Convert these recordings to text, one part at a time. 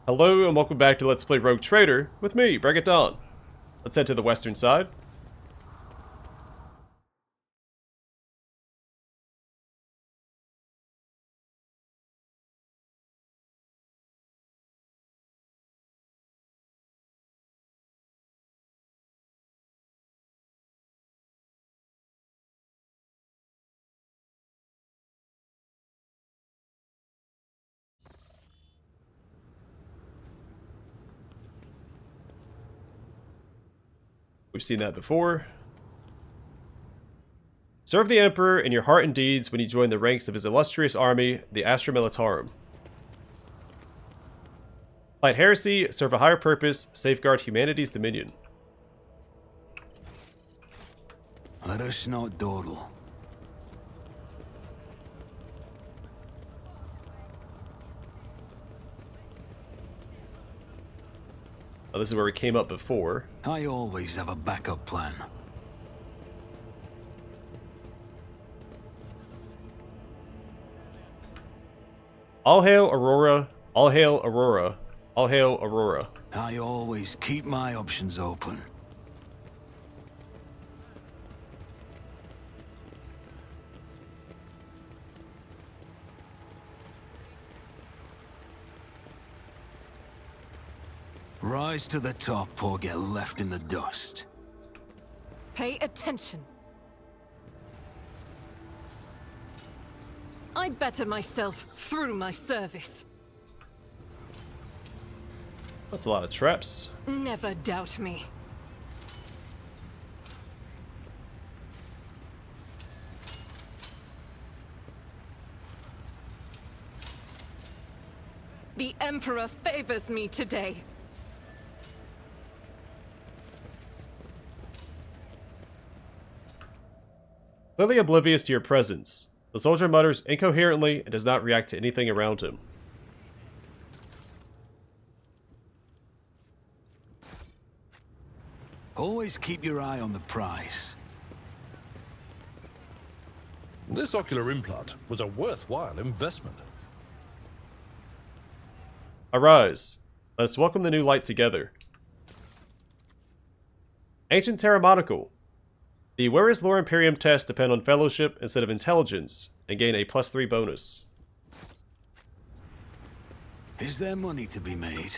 Hello and welcome back to Let's Play Rogue Trader with me, Bring It Dawn. Let's head to the western side. We've seen that before. Serve the Emperor in your heart and deeds when you join the ranks of his illustrious army, the Astra Militarum. Fight heresy, serve a higher purpose, safeguard humanity's dominion. Let us not dawdle. Now, this is where we came up before. I always have a backup plan. All hail Aurora, all hail Aurora, all hail Aurora. I always keep my options open. Rise to the top or get left in the dust. Pay attention. I better myself through my service. That's a lot of traps. Never doubt me. The Emperor favors me today. Clearly oblivious to your presence, the soldier mutters incoherently and does not react to anything around him. Always keep your eye on the prize. This ocular implant was a worthwhile investment. Arise. Let us welcome the new light together. Ancient Terra Monocle. The Where is Lore Imperium tests depend on fellowship instead of intelligence, and gain a +3 bonus. Is there money to be made?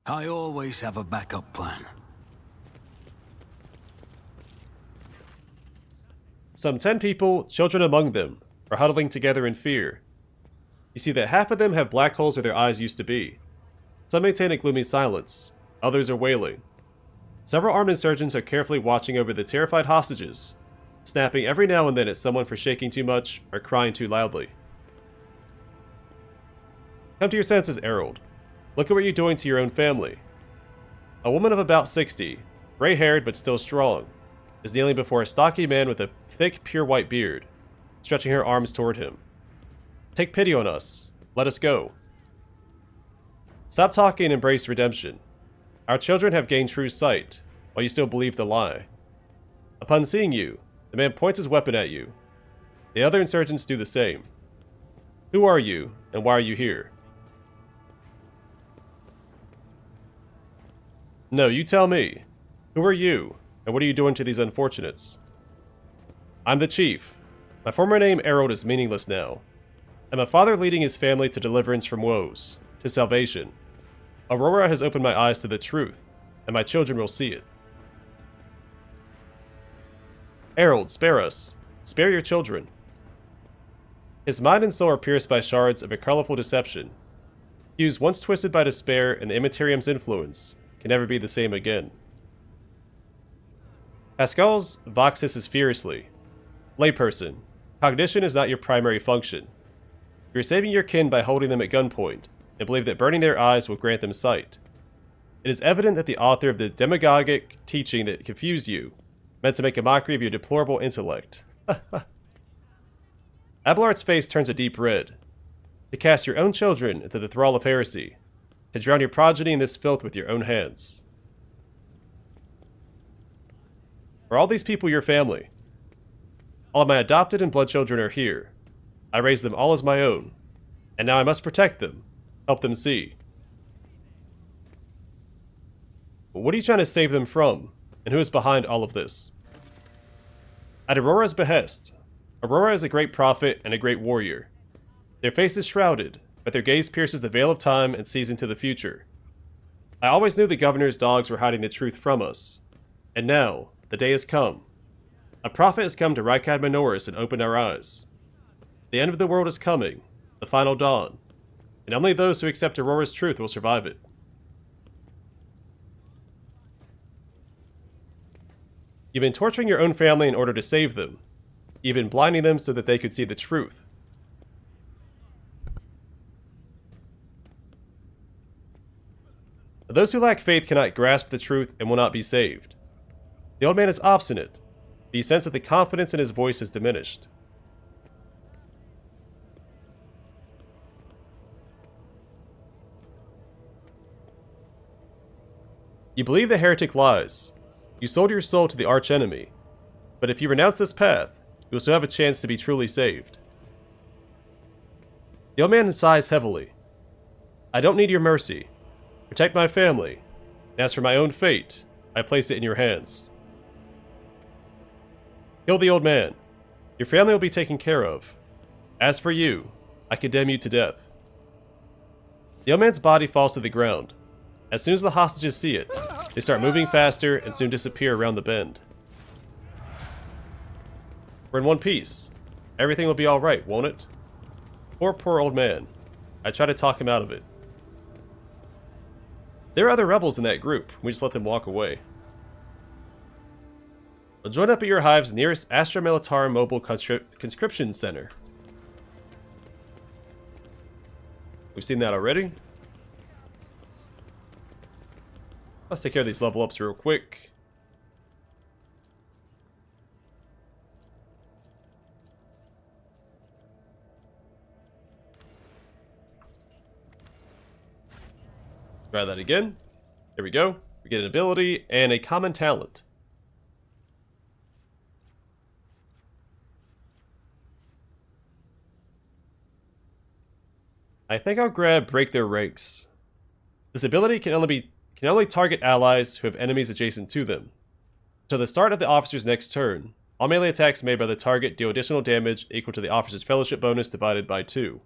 I always have a backup plan. Some 10 people, children among them, are huddling together in fear. You see that half of them have black holes where their eyes used to be. Some maintain a gloomy silence, others are wailing. Several armed insurgents are carefully watching over the terrified hostages, snapping every now and then at someone for shaking too much or crying too loudly. Come to your senses, Errol. Look at what you're doing to your own family. A woman of about 60, gray-haired but still strong, is kneeling before a stocky man with a thick, pure white beard, stretching her arms toward him. Take pity on us. Let us go. Stop talking and embrace redemption. Our children have gained true sight, while you still believe the lie. Upon seeing you, the man points his weapon at you. The other insurgents do the same. Who are you, and why are you here? No, you tell me. Who are you, and what are you doing to these unfortunates? I'm the chief. My former name, Errol, is meaningless now. I'm a father leading his family to deliverance from woes, to salvation. Aurora has opened my eyes to the truth, and my children will see it. Errol, spare us. Spare your children. His mind and soul are pierced by shards of a colorful deception. Hues once twisted by despair and the Immaterium's influence can never be the same again. Pascal's Vox hisses furiously. Layperson, cognition is not your primary function. You're saving your kin by holding them at gunpoint, and believe that burning their eyes will grant them sight. It is evident that the author of the demagogic teaching that confused you meant to make a mockery of your deplorable intellect. Abelard's face turns a deep red. To cast your own children into the thrall of heresy. to drown your progeny in this filth with your own hands. Are all these people your family? All of my adopted and blood children are here. I raised them all as my own, and now I must protect them, help them see. But what are you trying to save them from, and who is behind all of this? At Aurora's behest, Aurora is a great prophet and a great warrior. Their face is shrouded, but their gaze pierces the veil of time and sees into the future. I always knew the governor's dogs were hiding the truth from us, and now the day has come. A prophet has come to Rykad Minoris and opened our eyes. The end of the world is coming, the final dawn, and only those who accept Aurora's truth will survive it. You've been torturing your own family in order to save them. You've been blinding them so that they could see the truth. Those who lack faith cannot grasp the truth and will not be saved. The old man is obstinate, but you sense that the confidence in his voice has diminished. You believe the heretic lies. You sold your soul to the archenemy. But if you renounce this path, you will still have a chance to be truly saved. The old man sighs heavily. I don't need your mercy. Protect my family. And as for my own fate, I place it in your hands. Kill the old man. Your family will be taken care of. As for you, I condemn you to death. The old man's body falls to the ground. As soon as the hostages see it, they start moving faster and soon disappear around the bend. We're in one piece. Everything will be alright, won't it? Poor old man. I try to talk him out of it. There are other rebels in that group. We just let them walk away. I'll join up at your hive's nearest Astra Militarum Mobile Conscription Center. We've seen that already. Let's take care of these level ups real quick. Try that again. There we go. We get an ability and a common talent. I think I'll grab Break Their Ranks. This ability can only target allies who have enemies adjacent to them. Until the start of the officer's next turn, all melee attacks made by the target deal additional damage equal to the officer's fellowship bonus divided by 2,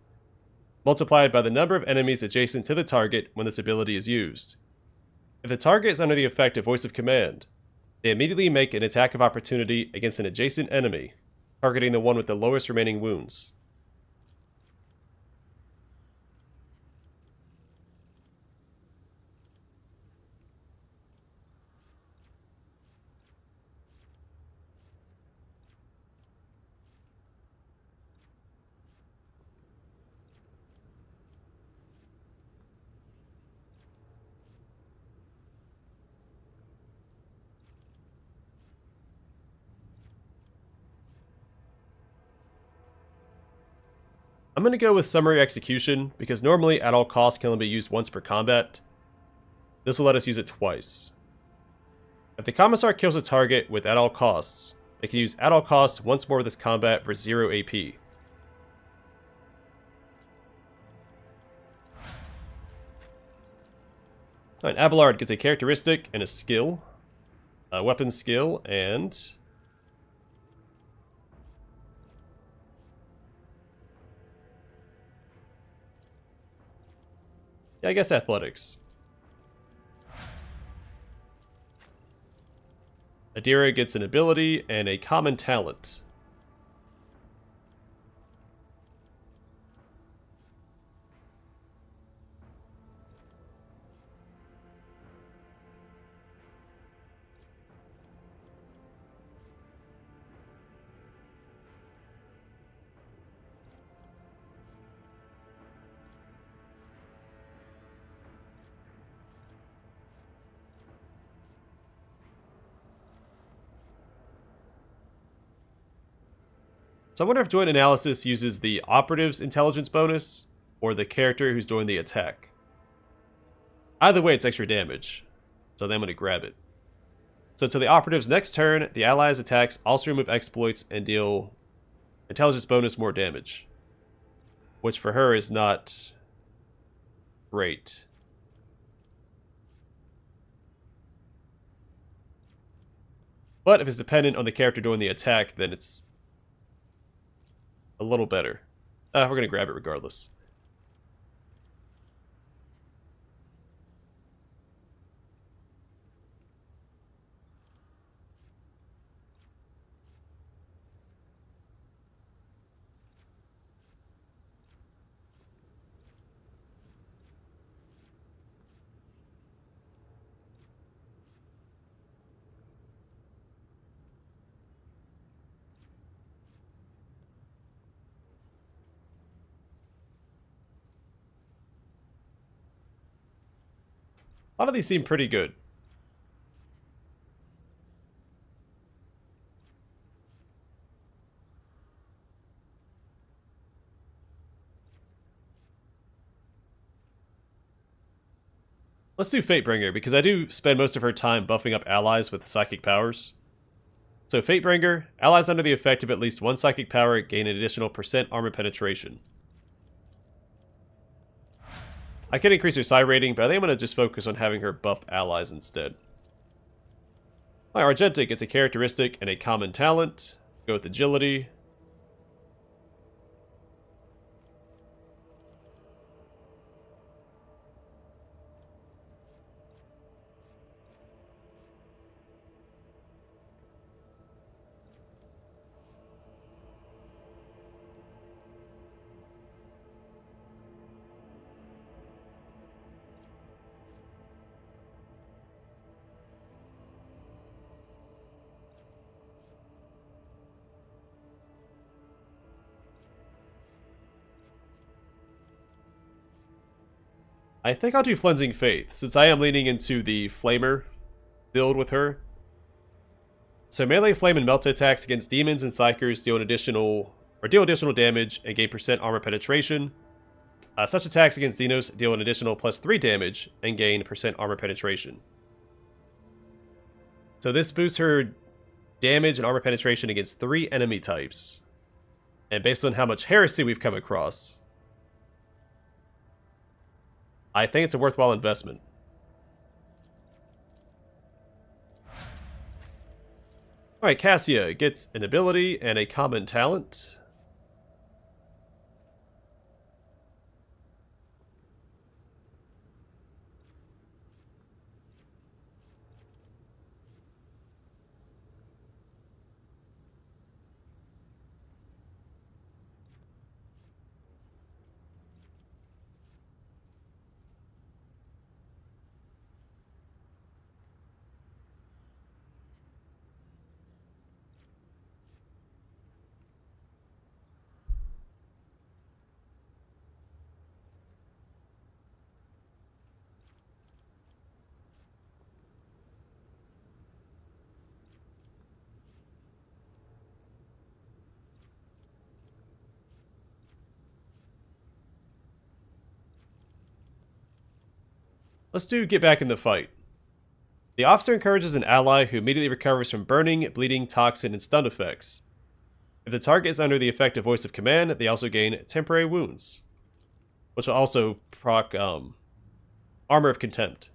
multiplied by the number of enemies adjacent to the target when this ability is used. If the target is under the effect of Voice of Command, they immediately make an attack of opportunity against an adjacent enemy, targeting the one with the lowest remaining wounds. I'm going to go with Summary Execution, because normally at all costs can only be used once per combat. This will let us use it twice. If the Commissar kills a target with at all costs, they can use at all costs once more with this combat for 0 AP. Alright, Abelard gets a characteristic and a skill. A weapon skill, and yeah, I guess athletics. Adira gets an ability and a common talent. So I wonder if Joint Analysis uses the operative's intelligence bonus, or the character who's doing the attack. Either way, it's extra damage. So then I'm going to grab it. So to the operative's next turn, the allies' attacks also remove exploits and deal intelligence bonus more damage. Which for her is not great. But if it's dependent on the character doing the attack, then it's a little better. We're going to grab it regardless. A lot of these seem pretty good. Let's do Fatebringer, because I do spend most of her time buffing up allies with psychic powers. So Fatebringer, allies under the effect of at least one psychic power gain an additional % armor penetration. I could increase her psi rating, but I think I'm going to just focus on having her buff allies instead. My Argentic gets a characteristic and a common talent. Go with agility. I think I'll do Flensing Faith, since I am leaning into the Flamer build with her. So melee flame and melt attacks against demons and psychers deal additional damage and gain % armor penetration. Such attacks against Xenos deal an additional +3 damage and gain % armor penetration. So this boosts her damage and armor penetration against 3 enemy types. And based on how much heresy we've come across, I think it's a worthwhile investment. Alright, Cassia gets an ability and a common talent. Let's do get back in the fight. The officer encourages an ally who immediately recovers from burning, bleeding, toxin, and stun effects. If the target is under the effect of Voice of Command, they also gain temporary wounds, which will also proc Armor of Contempt.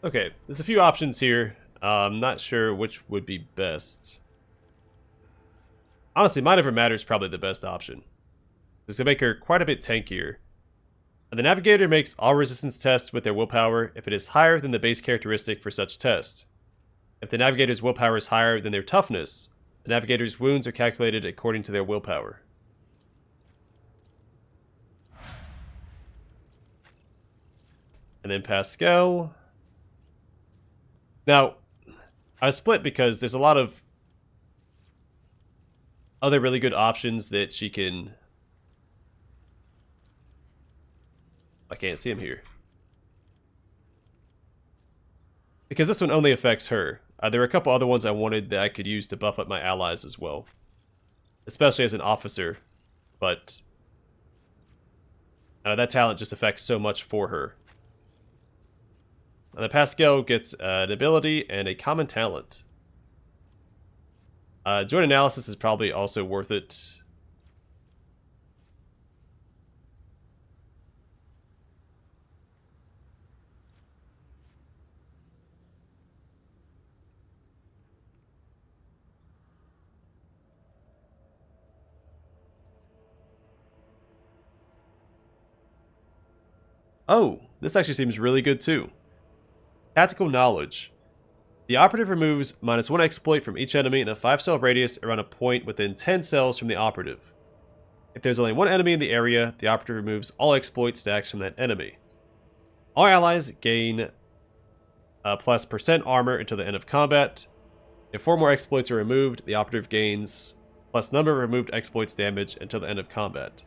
Okay, there's a few options here. I'm not sure which would be best. Honestly, Mind Over Matter is probably the best option. This will make her quite a bit tankier. And the Navigator makes all resistance tests with their willpower if it is higher than the base characteristic for such test. If the Navigator's willpower is higher than their toughness, the Navigator's wounds are calculated according to their willpower. And then Pascal. Now, I was split because there's a lot of other really good options that she can... I can't see him here. Because this one only affects her. There were a couple other ones I wanted that I could use to buff up my allies as well. Especially as an officer. But that talent just affects so much for her. The Pascal gets an ability and a common talent. Joint Analysis is probably also worth it. Oh, this actually seems really good too. Tactical Knowledge. The operative removes -1 exploit from each enemy in a 5-cell radius around a point within 10 cells from the operative. If there's only one enemy in the area, the operative removes all exploit stacks from that enemy. All allies gain plus % armor until the end of combat. If 4 more exploits are removed, the operative gains plus number of removed exploits damage until the end of combat.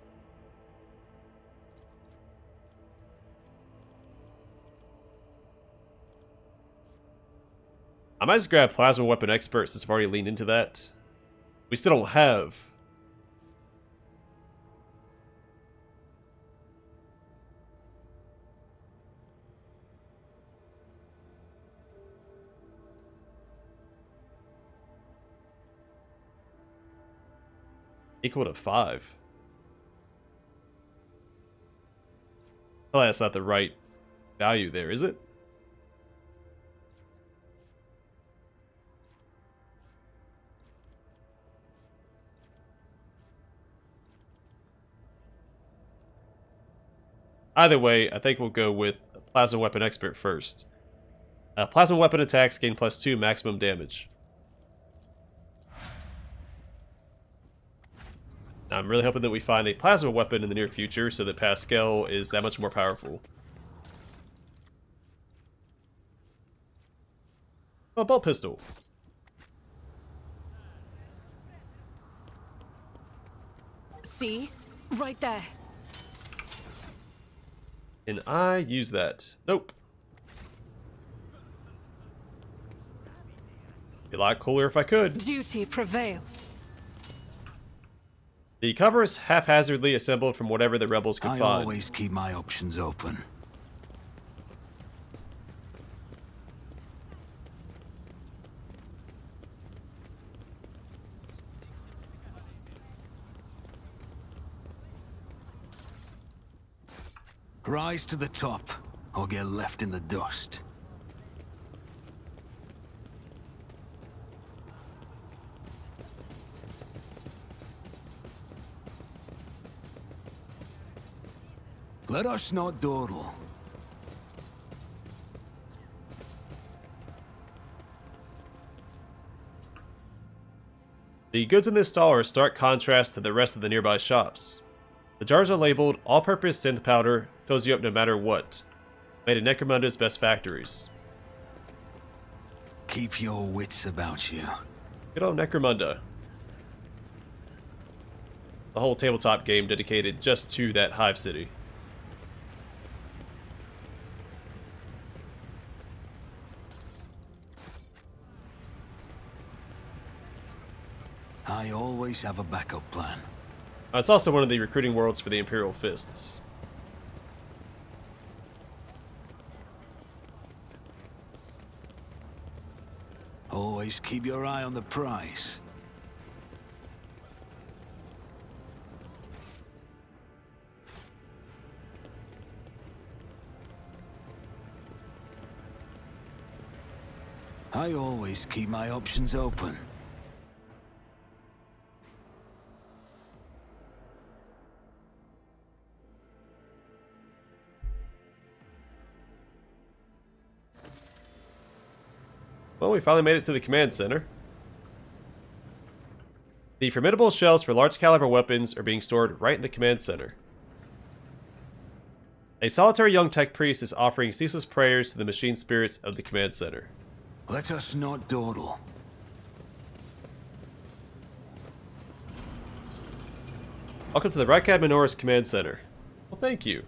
I might just grab Plasma Weapon Expert since I've already leaned into that. We still don't have... equal to 5. Oh, that's not the right value there, is it? Either way, I think we'll go with Plasma Weapon Expert first. Plasma Weapon attacks gain +2 maximum damage. Now, I'm really hoping that we find a Plasma Weapon in the near future so that Pascal is that much more powerful. Oh, Bolt Pistol. See? Right there. Can I use that? Nope. Be a lot cooler if I could. Duty prevails. The cover is haphazardly assembled from whatever the rebels could I find. always keep my options open. Rise to the top, or get left in the dust. Let us not dawdle. The goods in this stall are a stark contrast to the rest of the nearby shops. The jars are labeled all-purpose synth powder, fills you up no matter what. Made in Necromunda's best factories. Keep your wits about you. Good old Necromunda. The whole tabletop game dedicated just to that hive city. I always have a backup plan. It's also one of the recruiting worlds for the Imperial Fists. Always keep your eye on the prize. I always keep my options open. Well, we finally made it to the command center. The formidable shells for large caliber weapons are being stored right in the command center. A solitary young tech priest is offering ceaseless prayers to the machine spirits of the command center. Let us not dawdle. Welcome to the Rykad Minoris Command Center. Well, thank you.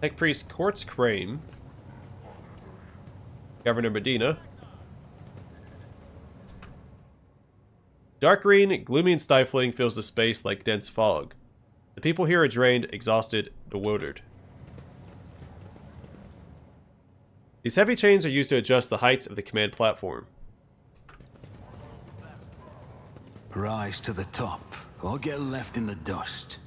Tech Priest Quartz Crane. Governor Medina. Dark green, gloomy and stifling, fills the space like dense fog. The people here are drained, exhausted, bewildered. These heavy chains are used to adjust the heights of the command platform. Rise to the top, or get left in the dust.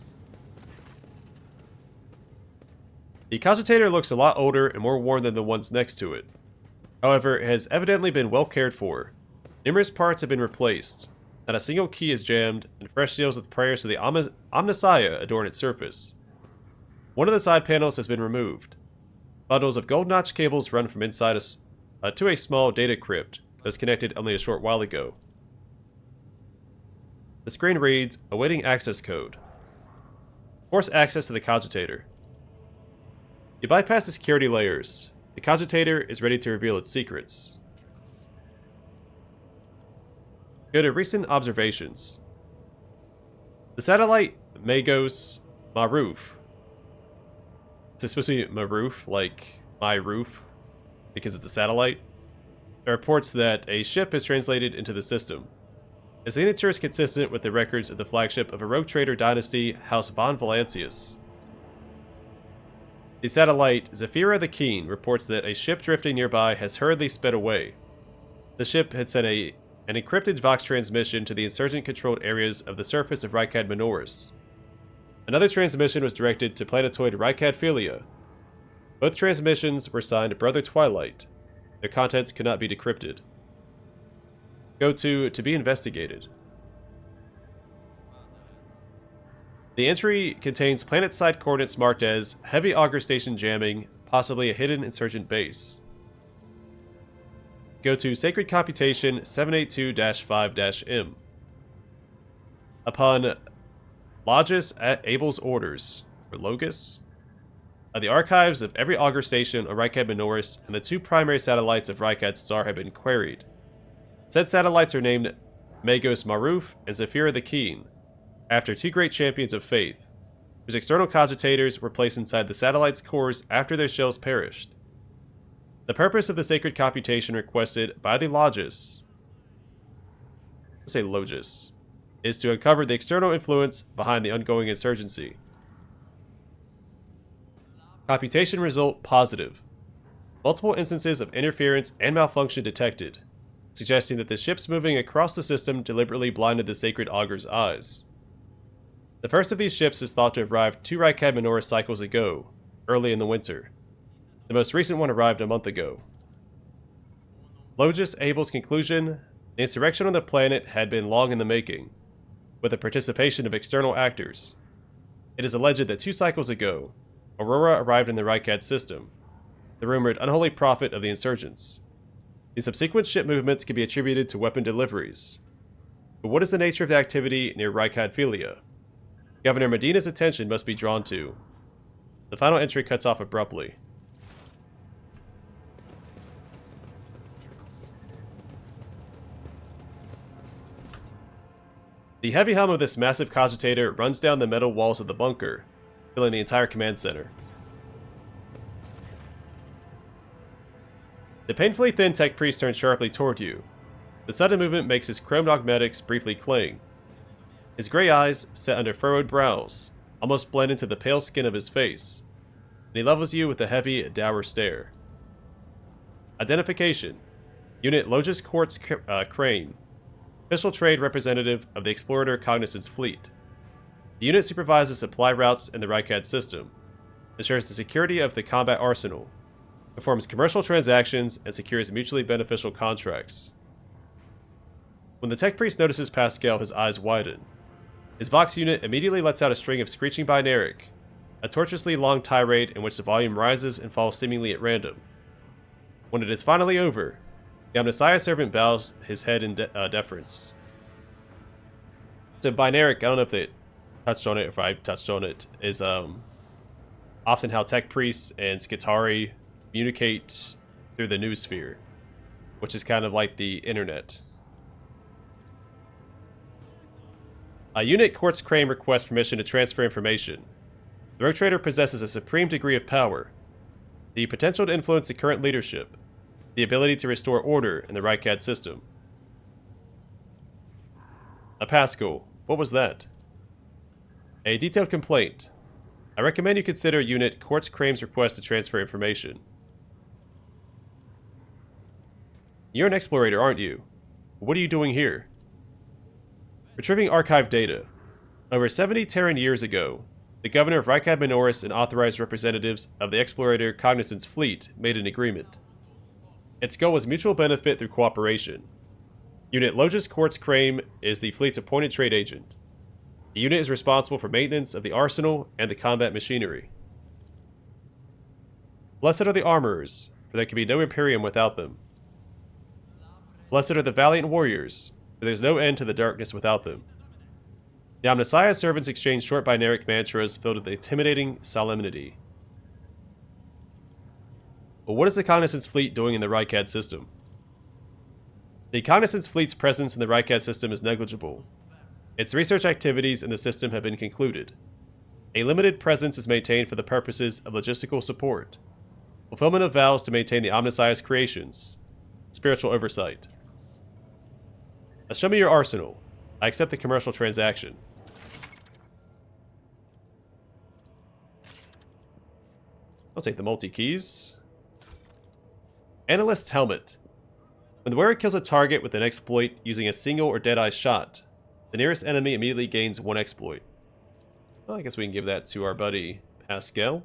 The cogitator looks a lot older and more worn than the ones next to it. However, it has evidently been well cared for. Numerous parts have been replaced. Not a single key is jammed, and fresh seals with prayers to the Omnissiah adorn its surface. One of the side panels has been removed. Bundles of gold notch cables run from inside to a small data crypt that was connected only a short while ago. The screen reads, awaiting access code. Force access to the cogitator. You bypass the security layers. The cogitator is ready to reveal its secrets. Go to recent observations. The satellite Magos Maruf. Is it supposed to be Maruf, like my roof, because it's a satellite? It reports that a ship is translated into the system. The signature is consistent with the records of the flagship of a rogue trader dynasty, House von Valancius. The satellite Zephyra the Keen reports that a ship drifting nearby has hurriedly sped away. The ship had sent an encrypted Vox transmission to the insurgent-controlled areas of the surface of Rykad Minoris. Another transmission was directed to planetoid Rykad Philia. Both transmissions were signed Brother Twilight. Their contents could not be decrypted. Go to be investigated. The entry contains planet-side coordinates marked as Heavy Augur Station jamming, possibly a hidden insurgent base. Go to Sacred Computation 782-5-M. Upon Logis at Abel's orders, or Logis, the archives of every Augur Station on Rykad Minoris and the two primary satellites of Rykad Star have been queried. Said satellites are named Magos Maruf and Zephyra the Keen, after two great champions of faith, whose external cogitators were placed inside the satellite's cores after their shells perished. The purpose of the sacred computation requested by the Logis, is to uncover the external influence behind the ongoing insurgency. Computation result positive. Multiple instances of interference and malfunction detected, suggesting that the ships moving across the system deliberately blinded the sacred augur's eyes. The first of these ships is thought to have arrived 2 Rykad Minoris cycles ago, early in the winter. The most recent one arrived a month ago. Logis Abel's conclusion, the insurrection on the planet had been long in the making, with the participation of external actors. It is alleged that 2 cycles ago, Aurora arrived in the Rykad system, the rumored unholy prophet of the insurgents. The subsequent ship movements can be attributed to weapon deliveries. But what is the nature of the activity near Rykad Philia? Governor Medina's attention must be drawn to. The final entry cuts off abruptly. The heavy hum of this massive cogitator runs down the metal walls of the bunker, filling the entire command center. The painfully thin tech priest turns sharply toward you. The sudden movement makes his chrome dogmatics briefly cling. His gray eyes, set under furrowed brows, almost blend into the pale skin of his face, and he levels you with a heavy, dour stare. Identification: Unit Logis Quartz Crane, official trade representative of the Explorator Cognizance Fleet. The unit supervises supply routes in the Rykad system. ensures the security of the combat arsenal, performs commercial transactions, and secures mutually beneficial contracts. When the tech priest notices Pascal, his eyes widen. His Vox unit immediately lets out a string of screeching binaric, a tortuously long tirade in which the volume rises and falls seemingly at random. When it is finally over, the Omnissiah servant bows his head in deference. So binaric, I don't know if they touched on it, if I touched on it, is often how tech priests and Skitari communicate through the noosphere, which is kind of like the internet. A unit courts Crane requests permission to transfer information. The Rogue Trader possesses a supreme degree of power, the potential to influence the current leadership, the ability to restore order in the Rycad system. A Pascal, what was that? A detailed complaint. I recommend you consider unit courts Crane's request to transfer information. You're an explorator, aren't you? What are you doing here? Retrieving archived data. Over 70 Terran years ago, the governor of Rykad Minoris and authorized representatives of the explorator Cognizance fleet made an agreement. Its goal was mutual benefit through cooperation. Unit Logis Quartz Crane is the fleet's appointed trade agent. The unit is responsible for maintenance of the arsenal and the combat machinery. Blessed are the armorers, for there can be no Imperium without them. Blessed are the valiant warriors, for there is no end to the darkness without them. The Omnissiah servants exchange short binaric mantras filled with intimidating solemnity. But what is the Cognizance fleet doing in the Rykad system? The Cognizance fleet's presence in the Rykad system is negligible. Its research activities in the system have been concluded. A limited presence is maintained for the purposes of logistical support, fulfillment of vows to maintain the Omnissiah's creations, spiritual oversight. Show me your arsenal. I accept the commercial transaction. I'll take the multi-keys. Analyst's helmet. When the wearer kills a target with an exploit using a single or dead-eye shot, the nearest enemy immediately gains one exploit. Well, I guess we can give that to our buddy Pascal.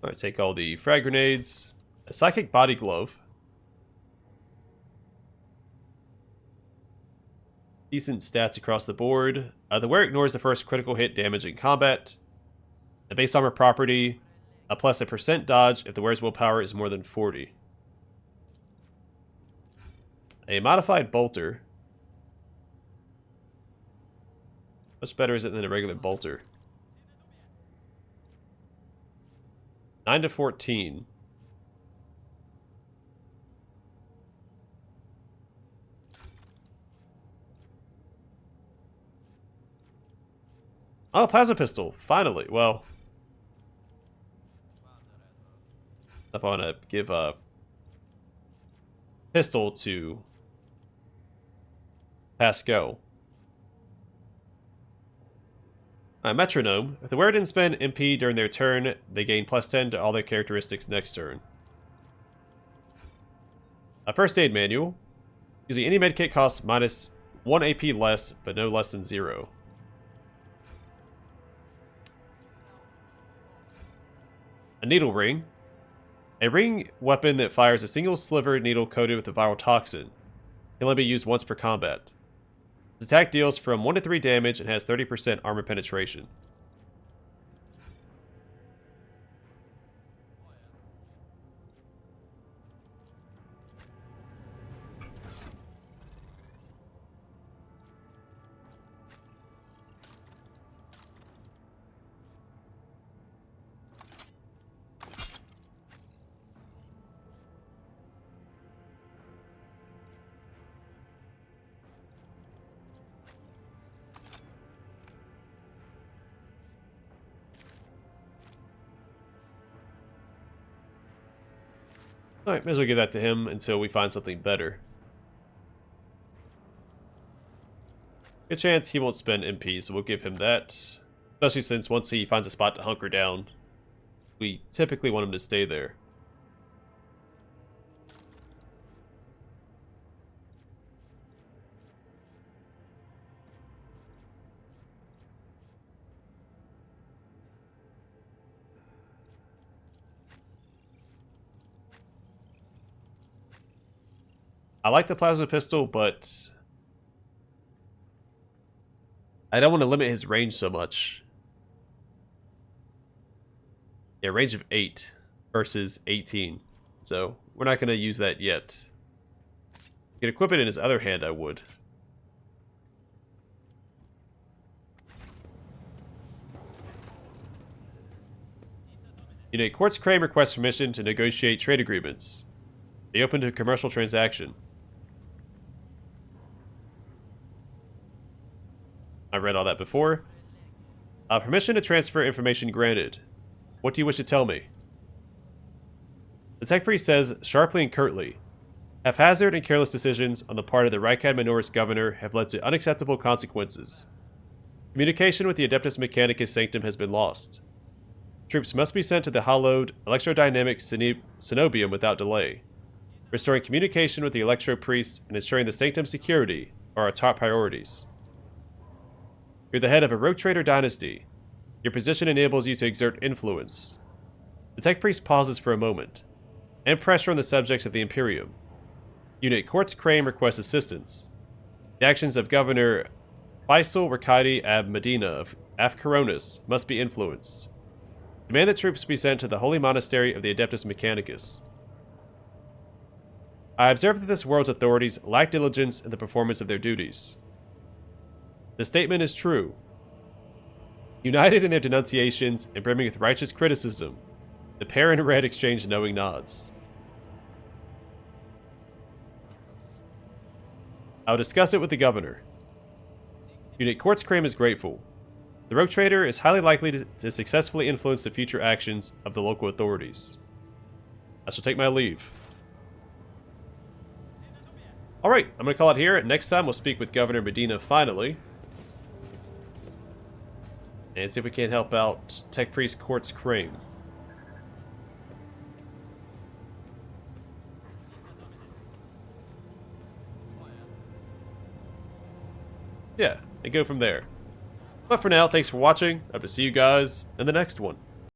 Alright, take all the frag grenades. A psychic body glove. Decent stats across the board. The wearer ignores the first critical hit damage in combat. A base armor property. A plus a % dodge if the wearer's willpower is more than 40. A modified bolter. Much better is it than a regular bolter? 9 to 14. Oh, plasma pistol. Finally. Well, I want to give a pistol to Pascal. Metronome. If the wearer didn't spend MP during their turn, they gain +10 to all their characteristics next turn. A first aid manual. Using any medkit costs -1 AP less, but no less than 0. A needle ring. A ring weapon that fires a single sliver needle coated with a viral toxin. Can only be used once per combat. Its attack deals from 1 to 3 damage and has 30% armor penetration. Alright, may as well give that to him until we find something better. Good chance he won't spend MP, so we'll give him that. Especially since once he finds a spot to hunker down, we typically want him to stay there. I like the plasma pistol, but I don't want to limit his range so much. Yeah, range of 8 versus 18. So we're not going to use that yet. You could equip it in his other hand, I would. Quartz Crane requests permission to negotiate trade agreements. Be open to a commercial transaction. I read all that before. Permission to transfer information granted. What do you wish to tell me? The tech priest says, sharply and curtly, haphazard and careless decisions on the part of the Rykad Minoris governor have led to unacceptable consequences. Communication with the Adeptus Mechanicus Sanctum has been lost. Troops must be sent to the hallowed electrodynamic cenobium without delay. Restoring communication with the Electro Priests and ensuring the Sanctum's security are our top priorities. You're the head of a rogue trader dynasty. Your position enables you to exert influence. The tech priest pauses for a moment, and pressure on the subjects of the Imperium. Unit Quartz Crane requests assistance. The actions of Governor Faisal Rakadi Ab Medina of Afcoronis must be influenced. Demand that troops be sent to the Holy Monastery of the Adeptus Mechanicus. I observe that this world's authorities lack diligence in the performance of their duties. The statement is true. United in their denunciations and brimming with righteous criticism, the pair in red exchange knowing nods. I'll discuss it with the governor. Unit Quartz Crane is grateful. The rogue trader is highly likely to successfully influence the future actions of the local authorities. I shall take my leave. Alright, I'm going to call it here. Next time we'll speak with Governor Medina finally. And see if we can help out Tech Priest Quartz Crane. Yeah, and go from there. But for now, thanks for watching. I hope to see you guys in the next one.